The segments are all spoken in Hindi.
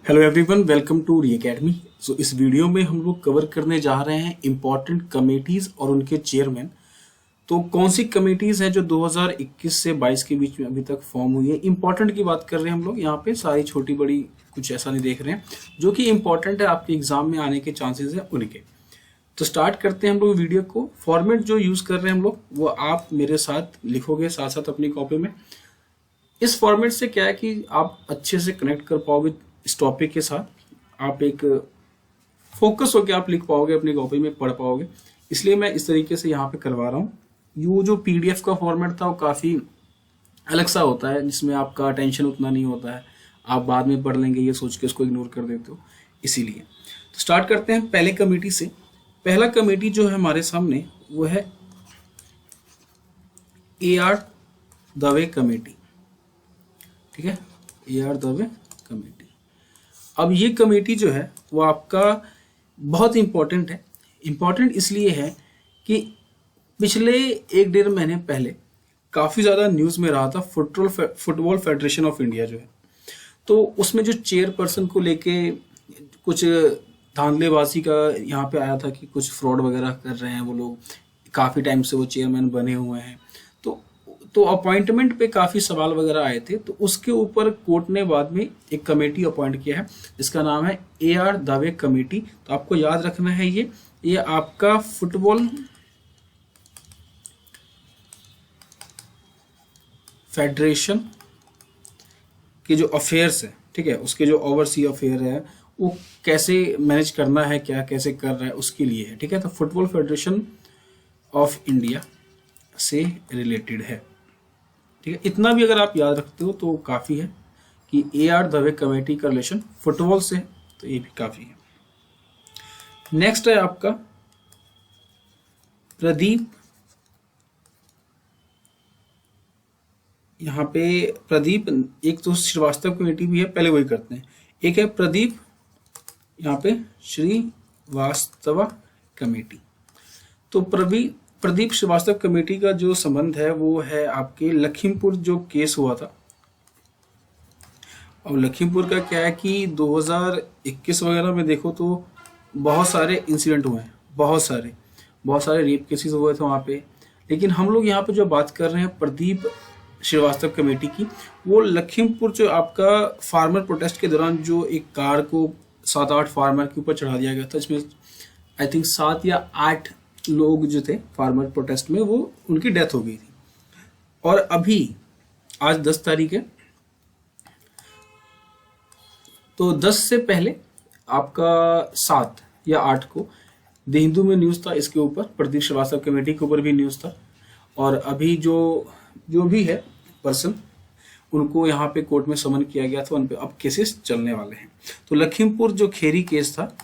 Hello everyone, welcome to re academy. So इस वीडियो में हम लोग कवर करने जा रहे हैं इम्पॉर्टेंट कमेटीज और उनके चेयरमैन। तो कौन सी कमेटीज हैं जो 2021 से 22 के बीच में अभी तक फॉर्म हुई है। इम्पॉर्टेंट की बात कर रहे हैं हम लोग, यहाँ पे सारी छोटी बड़ी कुछ ऐसा नहीं देख रहे हैं, जो कि इम्पॉर्टेंट है, आपके एग्जाम में आने के चांसेस है उनके। तो स्टार्ट करते हैं हम लोग वीडियो को। फॉर्मेट जो यूज कर रहे हैं हम लोग वो आप मेरे साथ लिखोगे साथ साथ अपनी कॉपी में। इस फॉर्मेट से क्या है कि आप अच्छे से कनेक्ट कर पाओगे इस टॉपिक के साथ, आप एक फोकस होकर आप लिख पाओगे, अपनी कॉपी में पढ़ पाओगे। इसलिए मैं इस तरीके से यहाँ पे करवा रहा हूँ। ये जो पीडीएफ का फॉर्मेट था वो काफ़ी अलग सा होता है, जिसमें आपका टेंशन उतना नहीं होता है, आप बाद में पढ़ लेंगे ये सोच के उसको इग्नोर कर देते हो। इसीलिए तो स्टार्ट करते हैं पहले कमेटी से। पहला कमेटी जो है हमारे सामने वो है AR दवे कमेटी। ठीक है, AR दवे कमेटी। अब ये कमेटी जो है वो आपका बहुत इंपॉर्टेंट है। इंपॉर्टेंट इसलिए है कि पिछले 1-1.5 महीने पहले काफ़ी ज़्यादा न्यूज़ में रहा था फुटबॉल फेडरेशन ऑफ इंडिया जो है, तो उसमें जो चेयरपर्सन को लेके कुछ धांधलेबाजी का यहाँ पे आया था कि कुछ फ्रॉड वगैरह कर रहे हैं वो लोग, काफ़ी टाइम से वो चेयरमैन बने हुए हैं। तो अपॉइंटमेंट पे काफ़ी सवाल वगैरह आए थे, तो उसके ऊपर कोर्ट ने बाद में एक कमेटी अपॉइंट किया है जिसका नाम है AR दवे कमेटी। तो आपको याद रखना है ये आपका फुटबॉल फेडरेशन के जो अफेयर्स है, ठीक है, उसके जो ओवरसी अफेयर है वो कैसे मैनेज करना है, क्या कैसे कर रहा है, उसके लिए है। ठीक है, तो फुटबॉल फेडरेशन ऑफ इंडिया से रिलेटेड है। ठीक है, इतना भी अगर आप याद रखते हो तो काफ़ी है कि AR दवे कमेटी का रिलेशन फुटबॉल से है, तो ये भी काफ़ी है। नेक्स्ट है आपका प्रदीप। यहाँ पे प्रदीप, एक तो श्रीवास्तव कमेटी भी है, पहले वही करते हैं। एक है प्रदीप, यहाँ पे श्रीवास्तव कमेटी। तो प्रदीप श्रीवास्तव कमेटी का जो संबंध है वो है आपके लखीमपुर जो केस हुआ था। और लखीमपुर का क्या है कि 2021 वगैरह में देखो तो बहुत सारे इंसिडेंट हुए हैं, बहुत सारे रेप केसेस हुए थे वहाँ पे। लेकिन हम लोग यहाँ पे जो बात कर रहे हैं प्रदीप श्रीवास्तव कमेटी की, वो लखीमपुर जो आपका फार्मर प्रोटेस्ट के दौरान जो एक कार को 7-8 फार्मर के ऊपर चढ़ा दिया गया था, इसमें आई थिंक 7 या 8 लोग जो थे फार्मर प्रोटेस्ट में, वो उनकी डेथ हो गई थी। और अभी आज 10 तारीख है, तो 10 से पहले आपका 7 या 8 को द हिंदू में न्यूज़ था इसके ऊपर, प्रदीप श्रीवास्तव कमेटी के ऊपर भी न्यूज़ था। और अभी जो भी है पर्सन, उनको यहाँ पे कोर्ट में समन किया गया था, उन पे अब केसेस चलने वाले हैं। तो लखीमपुर जो खेरी केस था,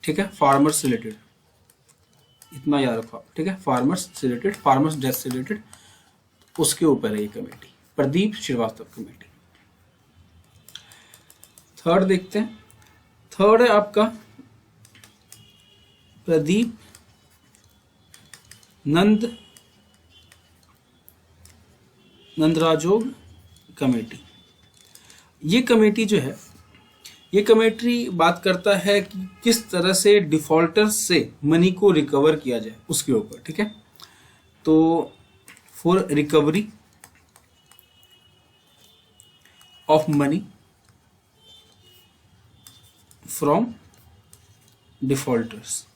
ठीक है, फार्मर्स रिलेटेड, इतना याद रखो, ठीक है, फार्मर्स रिलेटेड, फार्मर्स डेथ से रिलेटेड, उसके ऊपर है ये committee, Pradeep Srivastava committee. Third देखते हैं। थर्ड है आपका प्रदीप नंदराजोग कमेटी। ये कमेटी जो है, ये कमेटी बात करता है कि किस तरह से डिफॉल्टर्स से मनी को रिकवर किया जाए, उसके ऊपर। ठीक है, तो for recovery of money from defaulters.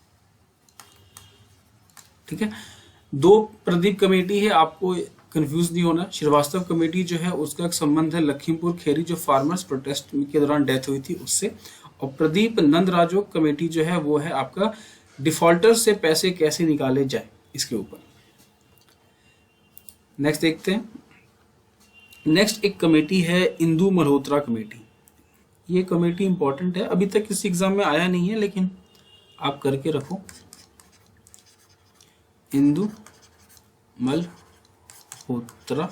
ठीक है, 2 प्रदीप कमेटी है, आपको कंफ्यूज नहीं होना। श्रीवास्तव कमेटी जो है उसका एक संबंध है लखीमपुर खेरी जो फार्मर्स प्रोटेस्ट के दौरान डेथ हुई थी उससे। और प्रदीप नंदराजोग कमेटी जो है वो है आपका डिफॉल्टर से पैसे कैसे निकाले जाए, इसके ऊपर। नेक्स्ट देखते हैं। नेक्स्ट एक कमेटी है इंदू मल्होत्रा कमेटी। ये कमेटी इंपॉर्टेंट है, अभी तक किसी एग्जाम में आया नहीं है, लेकिन आप करके रखो। इंदू मल्होत्रा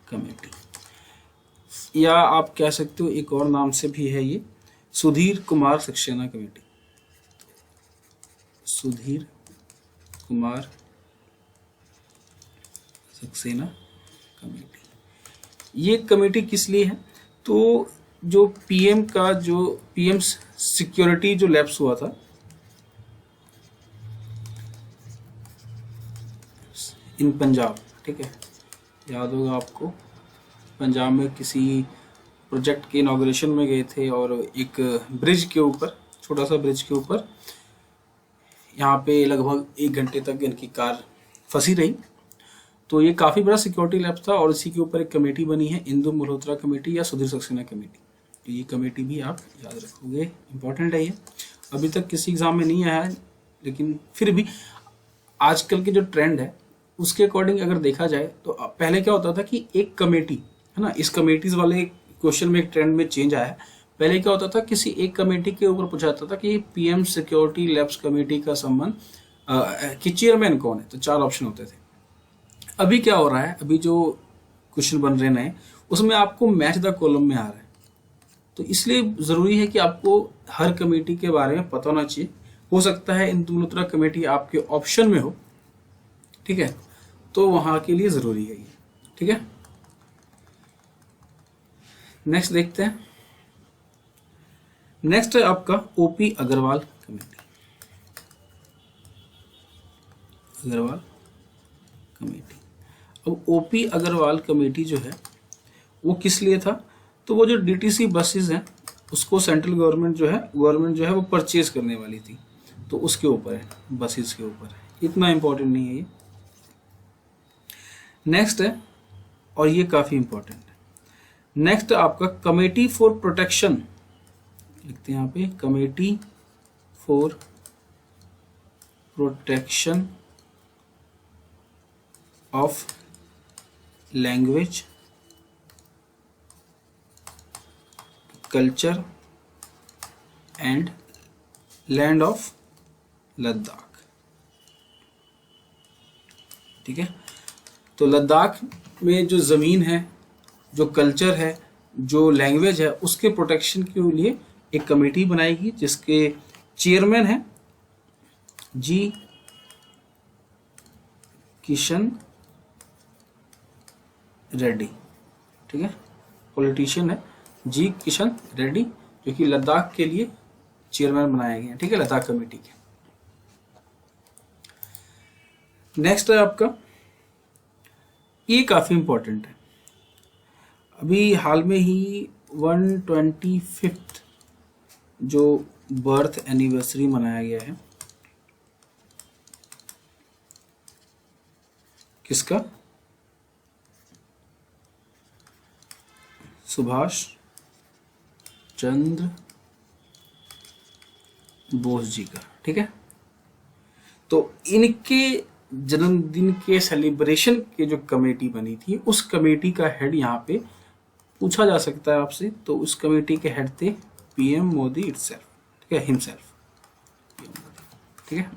कमेटी, या आप कह सकते हो एक और नाम से भी है ये, सुधीर कुमार सक्सेना कमेटी। सुधीर कुमार सक्सेना कमेटी। ये कमेटी किस लिए है? तो जो पीएम का जो पीएम सिक्योरिटी जो लैप्स हुआ था इन पंजाब, ठीक है, याद होगा आपको, पंजाब में किसी प्रोजेक्ट के इनॉग्रेशन में गए थे और एक ब्रिज के ऊपर, छोटा सा ब्रिज के ऊपर यहाँ पे लगभग 1 घंटे तक इनकी कार फंसी रही। तो ये काफ़ी बड़ा सिक्योरिटी लैप्स था और इसी के ऊपर एक कमेटी बनी है, इंदु मल्होत्रा कमेटी या सुधीर सक्सेना कमेटी। तो ये कमेटी भी आप याद रखोगे, इंपॉर्टेंट है ये। अभी तक किसी एग्जाम में नहीं आया है, लेकिन फिर भी आजकल के जो ट्रेंड है उसके अकॉर्डिंग अगर देखा जाए तो पहले क्या होता था कि एक कमेटी है ना, इस कमेटीज वाले क्वेश्चन में एक ट्रेंड में चेंज आया है। पहले क्या होता था, किसी एक कमेटी के ऊपर पूछा जाता था कि पीएम सिक्योरिटी लैब्स कमेटी का संबंध कि चेयरमैन कौन है, तो 4 ऑप्शन होते थे। अभी क्या हो रहा है, अभी जो क्वेश्चन बन रहे हैं उसमें आपको मैच द कॉलम में आ रहा है। तो इसलिए जरूरी है कि आपको हर कमेटी के बारे में पता होना चाहिए। हो सकता है इंदु मल्होत्रा कमेटी आपके ऑप्शन में हो, ठीक है, तो वहां के लिए जरूरी है ये, ठीक है। नेक्स्ट देखते हैं। नेक्स्ट है आपका OP Agarwal committee. Agarwal committee, अब ओपी अग्रवाल कमेटी जो है वो किस लिए था, तो वो जो डीटीसी बसेस हैं उसको सेंट्रल गवर्नमेंट जो है वो परचेज करने वाली थी, तो उसके ऊपर है, बसेस के ऊपर है। इतना इंपॉर्टेंट नहीं है ये। नेक्स्ट है, और ये काफी इंपॉर्टेंट है, नेक्स्ट आपका कमेटी फॉर प्रोटेक्शन, लिखते हैं यहाँ पे, committee for protection of language, culture and land of Ladakh, ठीक है। तो लद्दाख में जो ज़मीन है, जो कल्चर है, जो लैंग्वेज है, उसके प्रोटेक्शन के लिए एक कमेटी बनाएगी जिसके चेयरमैन हैं जी किशन रेड्डी, ठीक है, पॉलिटिशियन है जी किशन रेड्डी, जो कि लद्दाख के लिए चेयरमैन बनाए गए हैं, ठीक है, लद्दाख कमेटी के। नेक्स्ट है आपका, ये काफी इंपॉर्टेंट है, अभी हाल में ही 125th जो बर्थ एनिवर्सरी मनाया गया है, किसका, सुभाष चंद्र बोस जी का, ठीक है। तो इनके जन्मदिन के सेलिब्रेशन के जो कमेटी बनी थी, उस कमेटी का हेड यहाँ पे पूछा जा सकता है आपसे। तो उस कमेटी के हेड थे पीएम मोदी इटसेल्फ, ठीक है, हिमसेल्फ, ठीक है।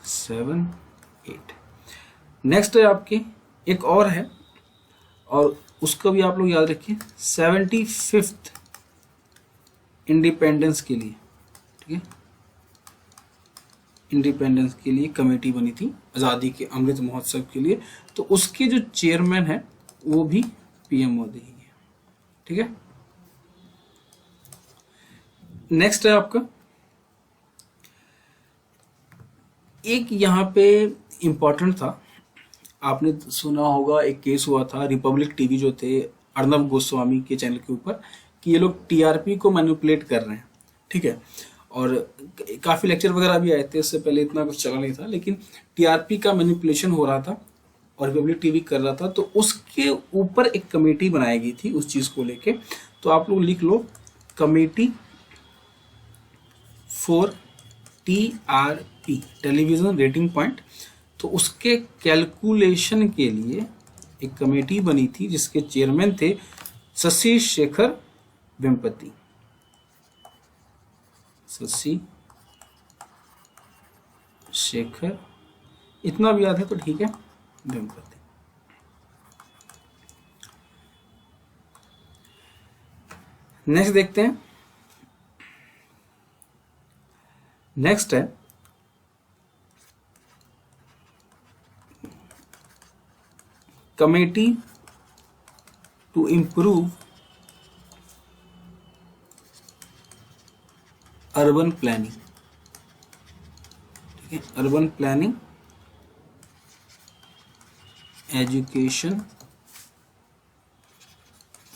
7, 8। नेक्स्ट है आपके, एक और है और उसको भी आप लोग याद रखिए, 75th इंडिपेंडेंस के लिए, ठीक है, इंडिपेंडेंस के लिए कमेटी बनी थी, आज़ादी के अमृत महोत्सव के लिए। तो उसके जो चेयरमैन है वो भी पीएम मोदी ही है, ठीक है। नेक्स्ट है आपका, एक यहाँ पे इंपॉर्टेंट था, आपने सुना होगा, एक केस हुआ था, रिपब्लिक टीवी जो थे अर्नब गोस्वामी के चैनल के ऊपर, कि ये लोग टीआरपी को मैनिपुलेट कर रहे हैं, ठीक है। और काफ़ी लेक्चर वगैरह भी आए थे, इससे पहले इतना कुछ चला नहीं था, लेकिन टीआरपी का मैनिपुलेशन हो रहा था और रिपब्लिक टीवी कर रहा था। तो उसके ऊपर एक कमेटी बनाई गई थी उस चीज़ को लेके। तो आप लोग लिख लो, committee for TRP, television rating point. तो उसके कैलकुलेशन के लिए एक कमेटी बनी थी जिसके चेयरमैन थे शशि शेखर वेम्पति, शशि शेखर, इतना भी याद है तो ठीक है, वेम्पति। नेक्स्ट देखते हैं। नेक्स्ट है committee to improve urban planning, ठीक है, अर्बन प्लानिंग एजुकेशन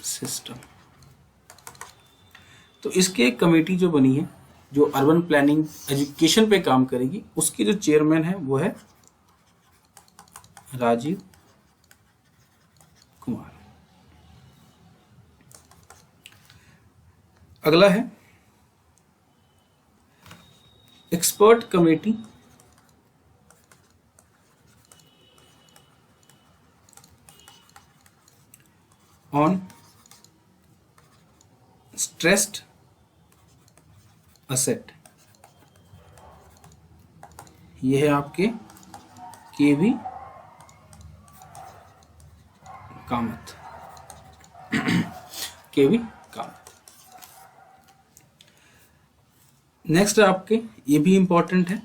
सिस्टम। तो इसके एक कमेटी जो बनी है जो अर्बन प्लानिंग एजुकेशन पे काम करेगी, उसकी जो चेयरमैन है वो है राजीव कुमार। अगला है expert committee on stressed asset, ये है आपके केवी कामत, केवी कामत। नेक्स्ट है आपके, ये भी इंपॉर्टेंट है,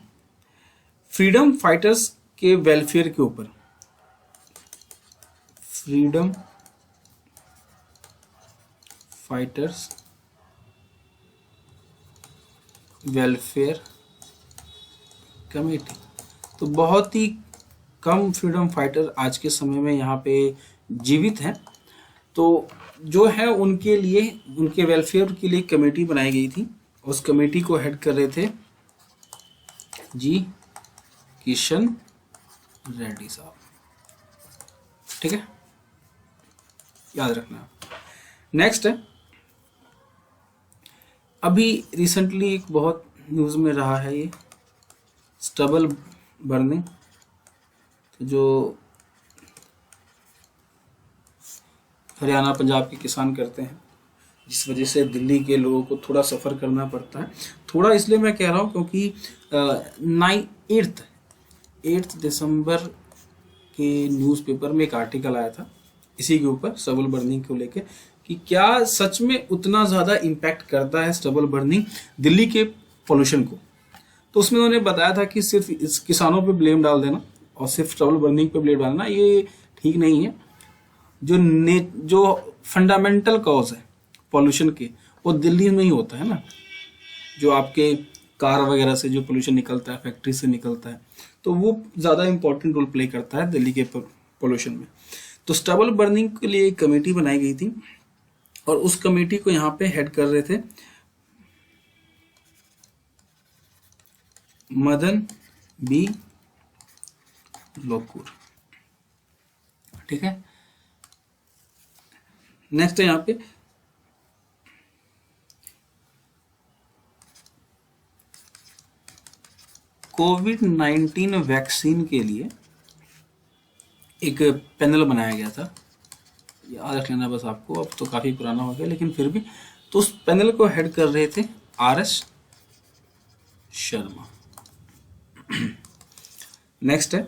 फ्रीडम फाइटर्स के वेलफेयर के ऊपर, फ्रीडम फाइटर्स वेलफेयर कमेटी। तो बहुत ही कम फ्रीडम फाइटर आज के समय में यहाँ पे जीवित हैं, तो जो है उनके लिए, उनके वेलफेयर के लिए कमेटी बनाई गई थी। उस कमेटी को हेड कर रहे थे जी किशन रेड्डी साहब, ठीक है, याद रखना। नेक्स्ट है, अभी रिसेंटली एक बहुत न्यूज़ में रहा है ये स्टबल बर्निंग, तो जो हरियाणा पंजाब के किसान करते हैं, जिस वजह से दिल्ली के लोगों को थोड़ा सफ़र करना पड़ता है। थोड़ा इसलिए मैं कह रहा हूँ क्योंकि 8 दिसंबर के न्यूज़पेपर में एक आर्टिकल आया था इसी के ऊपर, स्टबल बर्निंग को लेके, कि क्या सच में उतना ज़्यादा इम्पैक्ट करता है स्टबल बर्निंग दिल्ली के पोल्यूशन को। तो उसमें उन्होंने बताया था कि सिर्फ इस किसानों पे ब्लेम डाल देना और सिर्फ स्टबल बर्निंग पे ब्लेम डालना ये ठीक नहीं है। जो फंडामेंटल कॉज है पॉल्यूशन के, वो दिल्ली में ही होता है ना, जो आपके कार वगैरह से जो पोल्यूशन निकलता है, फैक्ट्री से निकलता है, तो वो ज़्यादा इंपॉर्टेंट रोल प्ले करता है दिल्ली के पोल्यूशन में। तो स्टबल बर्निंग के लिए एक कमेटी बनाई गई थी और उस कमेटी को यहाँ पे हेड कर रहे थे मदन बी लोकुर, ठीक है। नेक्स्ट है यहाँ पे कोविड-19 वैक्सीन के लिए एक पैनल बनाया गया था, याद रख लेना बस आपको, अब तो काफ़ी पुराना हो गया लेकिन फिर भी। तो उस पैनल को हेड कर रहे थे RS शर्मा। नेक्स्ट है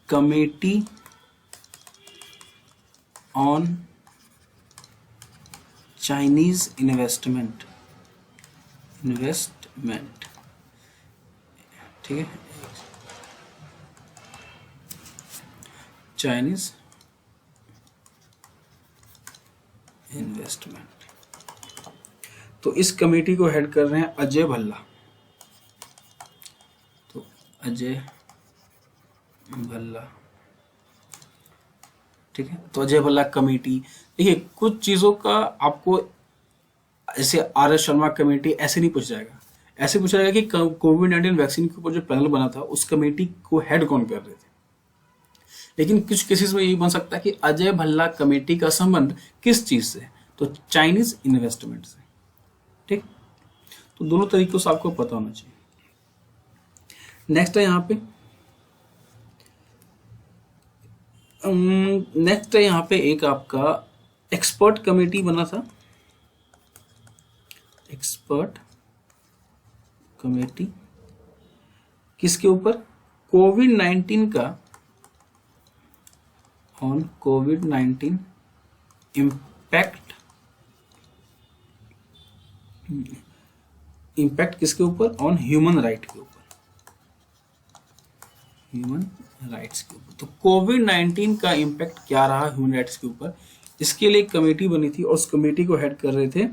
कमेटी ऑन चाइनीज इन्वेस्टमेंट, ठीक है, चाइनीज इन्वेस्टमेंट। तो इस कमेटी को हेड कर रहे हैं अजय भल्ला। तो अजय भल्ला, ठीक है। तो अजय भल्ला कमेटी, देखिए कुछ चीज़ों का आपको ऐसे RS शर्मा कमेटी ऐसे नहीं पूछ जाएगा, ऐसे पूछा जाएगा कि कोविड-19 वैक्सीन के ऊपर जो पैनल बना था उस कमेटी को हेड कौन कर रहे थे। लेकिन कुछ केसेस में यही बन सकता है कि अजय भल्ला कमेटी का संबंध किस चीज से, तो चाइनीज इन्वेस्टमेंट से, ठीक। तो दोनों तरीकों से आपको पता होना चाहिए। नेक्स्ट है यहाँ पे एक आपका एक्सपर्ट कमेटी बना था, एक्सपर्ट कमेटी किसके ऊपर, कोविड-19 का, ऑन कोविड-19 इम्पैक्ट इम्पैक्ट किसके ऊपर? ऑन ह्यूमन राइट के ऊपर, ह्यूमन राइट्स के ऊपर। तो कोविड-19 का इम्पैक्ट क्या रहा ह्यूमन राइट्स के ऊपर, इसके लिए एक कमेटी बनी थी और उस कमेटी को हेड कर रहे थे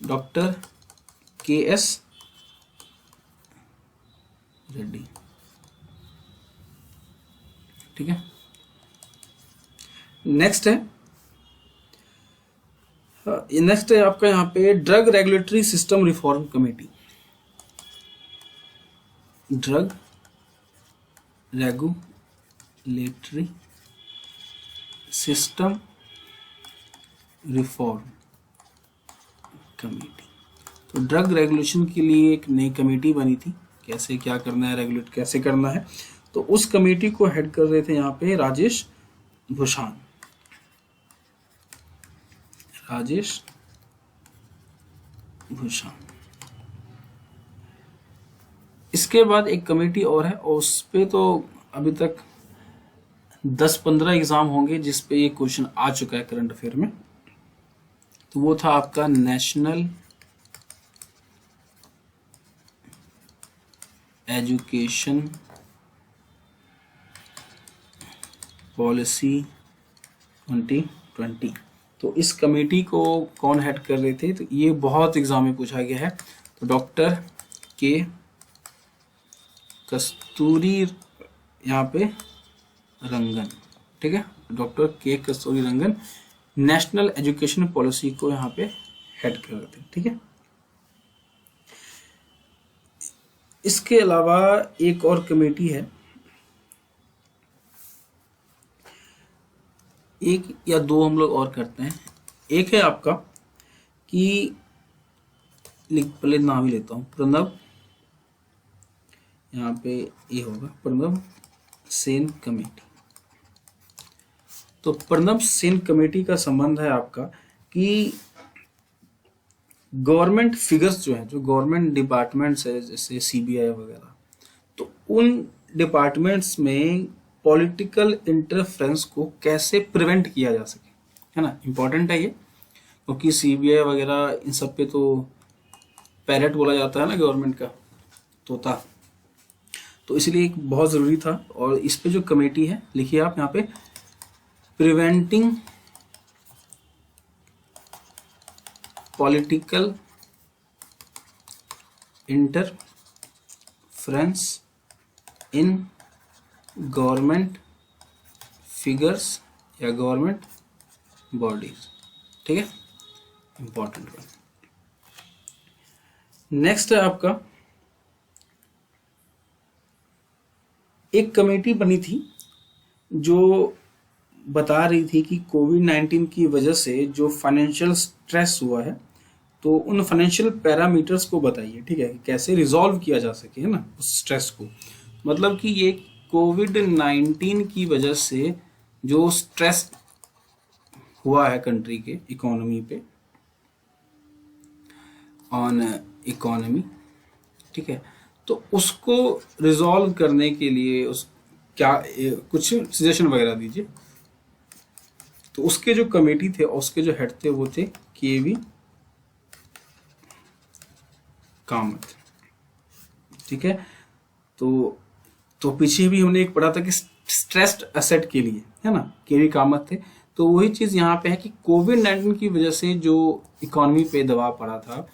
डॉक्टर के.एस. रेड्डी। ठीक है, नेक्स्ट है आपका यहाँ पे drug regulatory system reform committee. Drug regulatory system reform committee. तो ड्रग रेगुलेशन के लिए एक नई कमेटी बनी थी, कैसे क्या करना है, रेगुलेट कैसे करना है। तो उस कमेटी को हेड कर रहे थे यहाँ पे राजेश भूषण। इसके बाद एक कमेटी और है और उस पे तो अभी तक 10-15 एग्जाम होंगे जिस पे ये क्वेश्चन आ चुका है करंट अफेयर में। तो वो था आपका नेशनल एजुकेशन पॉलिसी 2020। तो इस कमेटी को कौन हेड कर रहे थे? तो ये बहुत एग्जाम में पूछा गया है। तो डॉक्टर के कस्तूरी यहाँ पे रंगन। ठीक है, डॉक्टर के कस्तूरी रंगन नेशनल एजुकेशन पॉलिसी को यहाँ पे हेड कर रहे थे। ठीक है, इसके अलावा एक और कमेटी है, एक या दो हम लोग और करते हैं। एक है आपका कि पहले नाम ही लेता हूं, प्रणब, यहाँ पे ये होगा प्रणब सेन कमेटी। तो प्रणब सेन कमेटी का संबंध है आपका कि गवर्नमेंट फिगर्स जो है, जो गवर्नमेंट डिपार्टमेंट्स है जैसे सीबीआई वगैरह, तो उन डिपार्टमेंट्स में पॉलिटिकल इंटरफेरेंस को कैसे प्रिवेंट किया जा सके, है ना। इंपॉर्टेंट है ये, क्योंकि सीबीआई वगैरह इन सब पे तो पैरेट बोला जाता है ना गवर्नमेंट का, तोता। तो इसलिए बहुत ज़रूरी था। और इस पे जो कमेटी है लिखिए आप यहाँ पे, preventing political interference in government figures या गवर्नमेंट बॉडीज। ठीक है, इंपॉर्टेंट है। नेक्स्ट है आपका, एक कमेटी बनी थी जो बता रही थी कि कोविड-19 की वजह से जो फाइनेंशियल स्ट्रेस हुआ है, तो उन फाइनेंशियल पैरामीटर्स को बताइए। ठीक है, कैसे रिजॉल्व किया जा सके, है ना, उस स्ट्रेस को। मतलब कि ये कोविड-19 की वजह से जो स्ट्रेस हुआ है कंट्री के इकोनॉमी पे, ऑन इकोनॉमी, ठीक है, तो उसको रिजॉल्व करने के लिए उस क्या कुछ सजेशन वगैरह दीजिए। तो उसके जो कमेटी थे, उसके जो हेड थे वो थे के.वी. कामत। ठीक है, तो पीछे भी हमने एक पढ़ा था कि स्ट्रेस्ड एसेट के लिए, है ना, के.वी. कामत थे। तो वही चीज यहाँ पे है कि कोविड-19 की वजह से जो इकोनॉमी पे दबाव पड़ा था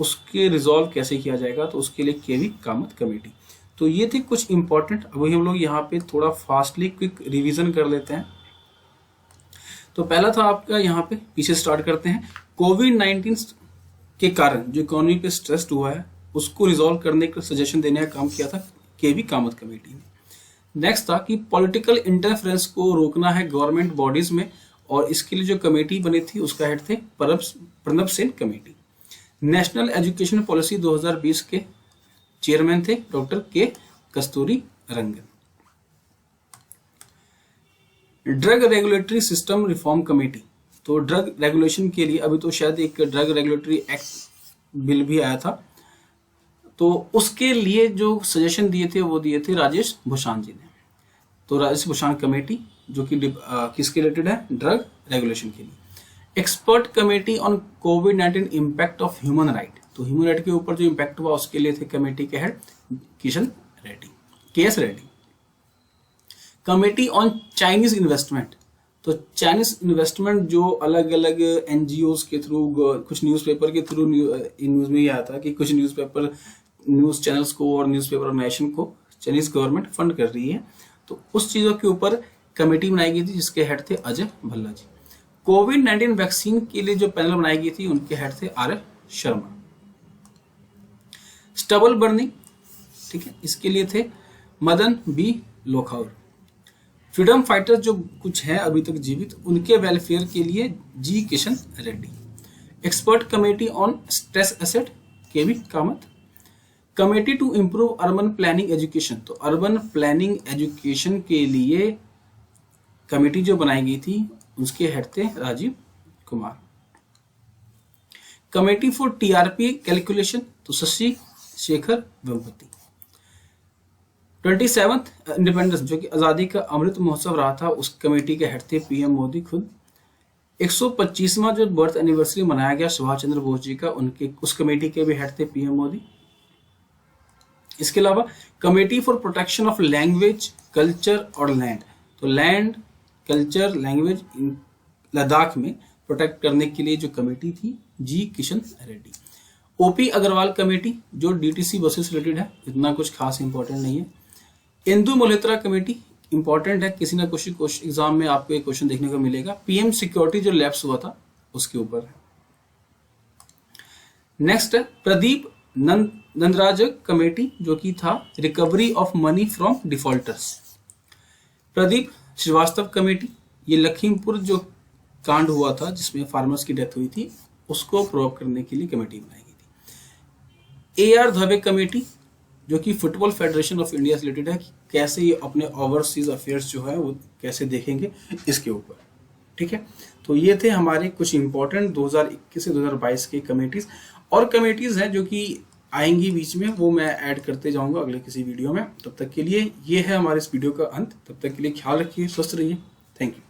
उसके रिजॉल्व कैसे किया जाएगा, तो उसके लिए के.वी. कामत कमेटी। तो ये थे कुछ इंपॉर्टेंट। वही हम लोग यहाँ पे थोड़ा फास्टली क्विक रिवीजन कर लेते हैं। तो पहला था आपका, यहाँ पे पीछे स्टार्ट करते हैं, कोविड-19 के कारण जो इकोनॉमी पे स्ट्रेस्ड हुआ है उसको रिजॉल्व करने का सजेशन देने का काम किया था के.वी. कामत कमेटी ने। नेक्स्ट था कि पॉलिटिकल इंटरफेरेंस को रोकना है गवर्नमेंट बॉडीज में, और इसके लिए जो कमेटी बनी थी उसका हेड थे Pranab Sen committee. National education policy 2020 के चेयरमैन थे doctor K Kasturi Rangan. Drug regulatory system reform committee, तो ड्रग रेगुलेशन के लिए अभी तो शायद एक ड्रग रेगुलेटरी एक्ट बिल भी आया था, तो उसके लिए जो सजेशन दिए थे वो दिए थे राजेश भूषण जी ने। तो राजेश भूषण कमेटी जो कि किसके रिलेटेड है, ड्रग रेगुलेशन के लिए। Expert committee on covid impact of human right, तो ह्यूमन राइट के ऊपर जो इम्पैक्ट हुआ उसके लिए थे कमेटी के हेड के S Reddy. Committee on Chinese investment, तो चाइनीज इन्वेस्टमेंट जो अलग अलग एनजीओ के थ्रू, कुछ न्यूज़पेपर के थ्रू न्यूज में ये आया था कि कुछ न्यूज चैनल्स को और न्यूज़पेपर ऑर्गेनाइजेशन को चाइनीज गवर्नमेंट फंड कर रही है, तो उस चीजों के ऊपर कमेटी बनाई गई थी जिसके हेड थे अजय भल्ला जी। कोविड-19 वैक्सीन के लिए जो पैनल बनाई गई थी उनके हेड थे आर शर्मा। स्टबल बर्निंग, ठीक है, इसके लिए थे मदन बी लोखाउर। फ्रीडम फाइटर जो कुछ है अभी तक जीवित, उनके वेलफेयर के लिए G Kishan Reddy. Expert committee on stress asset K V Kamath. Committee to improve urban planning education, तो अर्बन प्लानिंग एजुकेशन के लिए कमेटी जो बनाई गई थी उसके हेड थे Rajiv Kumar. Committee for TRP calculation, तो शशि शेखर वेम्पति। 27th इंडिपेंडेंस जो कि आजादी का अमृत महोत्सव रहा था, उस कमेटी के हेड थे पीएम मोदी खुद। 125वां जो बर्थ एनिवर्सरी मनाया गया सुभाष चंद्र बोस जी का, उनके उस कमेटी के भी हेड थे पीएम मोदी। इसके अलावा committee for protection of language, culture और लैंड, तो लैंड, कल्चर, लैंग्वेज लद्दाख में प्रोटेक्ट करने के लिए जो कमेटी थी जी किशन रेड्डी। ओपी अग्रवाल कमेटी जो डीटीसी बसेस रिलेटेड है, इतना कुछ खास इंपॉर्टेंट नहीं है। इंदु मोलेत्रा कमेटी इंपॉर्टेंट है, किसी ना कुछ एग्जाम में आपको एक क्वेश्चन देखने को मिलेगा। पीएम सिक्योरिटी जो लैप्स हुआ था उसके ऊपर है। नेक्स्ट है प्रदीप नंदराज कमेटी जो कि था recovery of money from defaulters. Pradeep Srivastava committee, ये लखीमपुर जो कांड हुआ था जिसमें फार्मर्स की डेथ हुई थी उसको प्रोव करने के लिए कमेटी बनाई गई थी। ए आर दवे कमेटी जो कि फुटबॉल फेडरेशन ऑफ इंडिया से रिलेटेड है कि कैसे ये अपने ओवरसीज अफेयर्स जो है वो कैसे देखेंगे इसके ऊपर, ठीक है। तो ये थे हमारे कुछ इंपॉर्टेंट 2021 से 2022 के कमेटीज, और कमेटीज हैं जो कि आएंगी बीच में, वो मैं ऐड करते जाऊंगा अगले किसी वीडियो में। तब तक के लिए ये है हमारे इस वीडियो का अंत। तब तक के लिए ख्याल रखिए, स्वस्थ रहिए। Thank you.